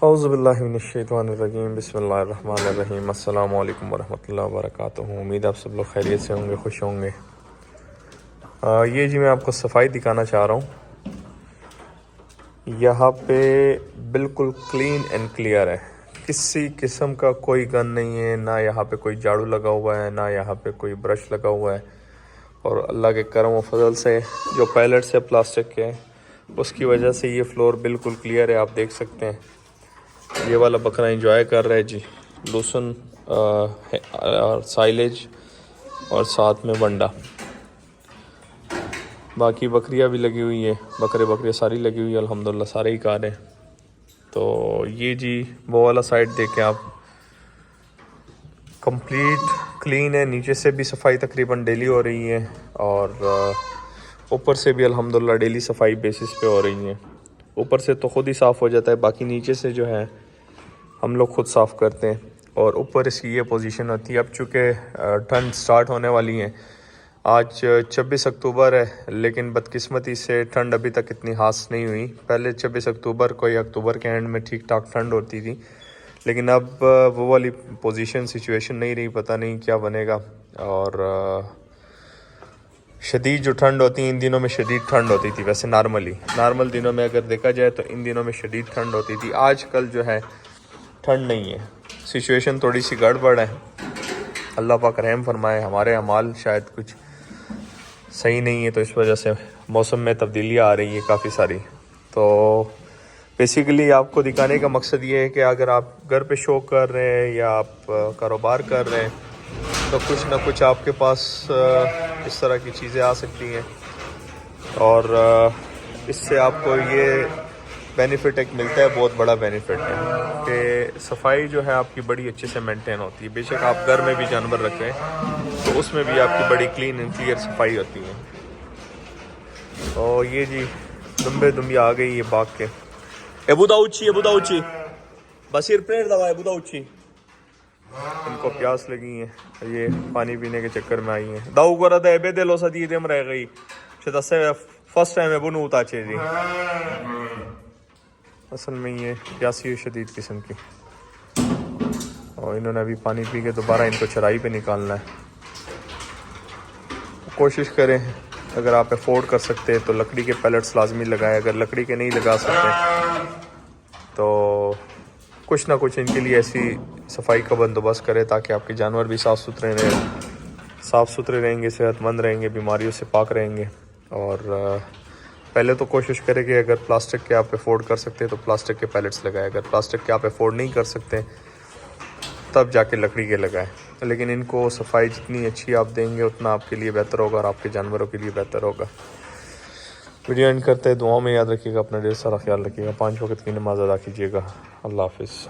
اعوذ باللہ من الشیطان الرجیم، بسم اللہ الرحمن الرحیم۔ السلام علیکم ورحمۃ اللہ وبرکاتہ۔ امید آپ سب لوگ خیریت سے ہوں گے، خوش ہوں گے۔ یہ جی میں آپ کو صفائی دکھانا چاہ رہا ہوں۔ یہاں پہ بالکل کلین اینڈ کلیئر ہے، کسی قسم کا کوئی گن نہیں ہے، نہ یہاں پہ کوئی جھاڑو لگا ہوا ہے، نہ یہاں پہ کوئی برش لگا ہوا ہے۔ اور اللہ کے کرم و فضل سے جو پیلٹس ہے پلاسٹک کے، اس کی وجہ سے یہ فلور بالکل کلیئر ہے۔ آپ دیکھ سکتے ہیں یہ والا بکرا انجوائے کر رہا ہے جی، لوسن اور سائلیج اور ساتھ میں ونڈا۔ باقی بکریاں بھی لگی ہوئی ہیں، بکریاں ساری لگی ہوئی ہیں، الحمدللہ سارے ہی کار ہیں۔ تو یہ جی وہ والا سائڈ دیکھیں آپ، کمپلیٹ کلین ہے۔ نیچے سے بھی صفائی تقریباً ڈیلی ہو رہی ہے، اور اوپر سے بھی الحمدللہ ڈیلی صفائی بیسس پہ ہو رہی ہیں۔ اوپر سے تو خود ہی صاف ہو جاتا ہے، باقی نیچے سے جو ہے ہم لوگ خود صاف کرتے ہیں۔ اور اوپر اس کی یہ پوزیشن ہوتی ہے۔ اب چونکہ ٹھنڈ سٹارٹ ہونے والی ہیں، آج 26 اکتوبر ہے، لیکن بدقسمتی سے ٹھنڈ ابھی تک اتنی خاص نہیں ہوئی۔ پہلے 26 اکتوبر کو یا اکتوبر کے اینڈ میں ٹھیک ٹھاک ٹھنڈ ہوتی تھی، لیکن اب وہ والی پوزیشن سچویشن نہیں رہی، پتہ نہیں کیا بنے گا۔ اور شدید جو ٹھنڈ ہوتی ہے، ان دنوں میں شدید ٹھنڈ ہوتی تھی ویسے نارمل دنوں میں اگر دیکھا جائے تو ان دنوں میں شدید ٹھنڈ ہوتی تھی۔ آج کل جو ہے ٹھنڈ نہیں ہے، سچویشن تھوڑی سی گڑبڑ ہے۔ اللہ پاک رحم فرمائے، ہمارے اعمال شاید کچھ صحیح نہیں ہے، تو اس وجہ سے موسم میں تبدیلیاں آ رہی ہیں کافی ساری۔ تو بیسیکلی آپ کو دکھانے کا مقصد یہ ہے کہ اگر آپ گھر پہ شو کر رہے ہیں یا آپ کاروبار کر رہے ہیں، تو کچھ نہ کچھ آپ کے پاس اس طرح کی چیزیں آ سکتی ہیں، اور اس سے آپ کو یہ بینیفٹ ایک ملتا ہے، بہت بڑا بینیفٹ ہے کہ صفائی جو ہے آپ کی بڑی اچھے سے مینٹین ہوتی ہے۔ بے شک آپ گھر میں بھی جانور رکھیں تو اس میں بھی آپ کی بڑی کلین اینڈ کلیئر صفائی ہوتی ہے۔ اور یہ جی دمبے آ گئی یہ باغ کے۔ ابو داؤچی بصیر پریر دوا ابو داؤچی، ان کو پیاس لگی ہے، یہ پانی پینے کے چکر میں آئی ہیں۔ داؤ گورا دا ابے دلو سدی دم رہ گئی چھتا سے فرسٹ ٹائم ابو نو اتاچے جی۔ اصل میں یہ پیاسی ہے شدید قسم کی، اور انہوں نے ابھی پانی پی کے دوبارہ ان کو چرائی پہ نکالنا ہے۔ کوشش کریں اگر آپ افورڈ کر سکتے تو لکڑی کے پیلٹس لازمی لگائیں، اگر لکڑی کے نہیں لگا سکتے تو کچھ نہ کچھ ان کے لیے ایسی صفائی کا بندوبست کرے تاکہ آپ کے جانور بھی صاف ستھرے رہیں گے، صحت مند رہیں گے، بیماریوں سے پاک رہیں گے۔ اور پہلے تو کوشش کریں کہ اگر پلاسٹک کے آپ افورڈ کر سکتے تو پلاسٹک کے پیلٹس لگائیں، اگر پلاسٹک کے آپ افورڈ نہیں کر سکتے تب جا کے لکڑی کے لگائیں۔ لیکن ان کو صفائی جتنی اچھی آپ دیں گے اتنا آپ کے لیے بہتر ہوگا اور آپ کے جانوروں کے لیے بہتر ہوگا۔ ویڈیو اینڈ کرتے ہیں، دعاؤں میں یاد رکھیے گا، اپنا ڈھیر سارا خیال رکھیے گا، 5 وقت کی نماز ادا کیجیے گا۔ اللہ حافظ۔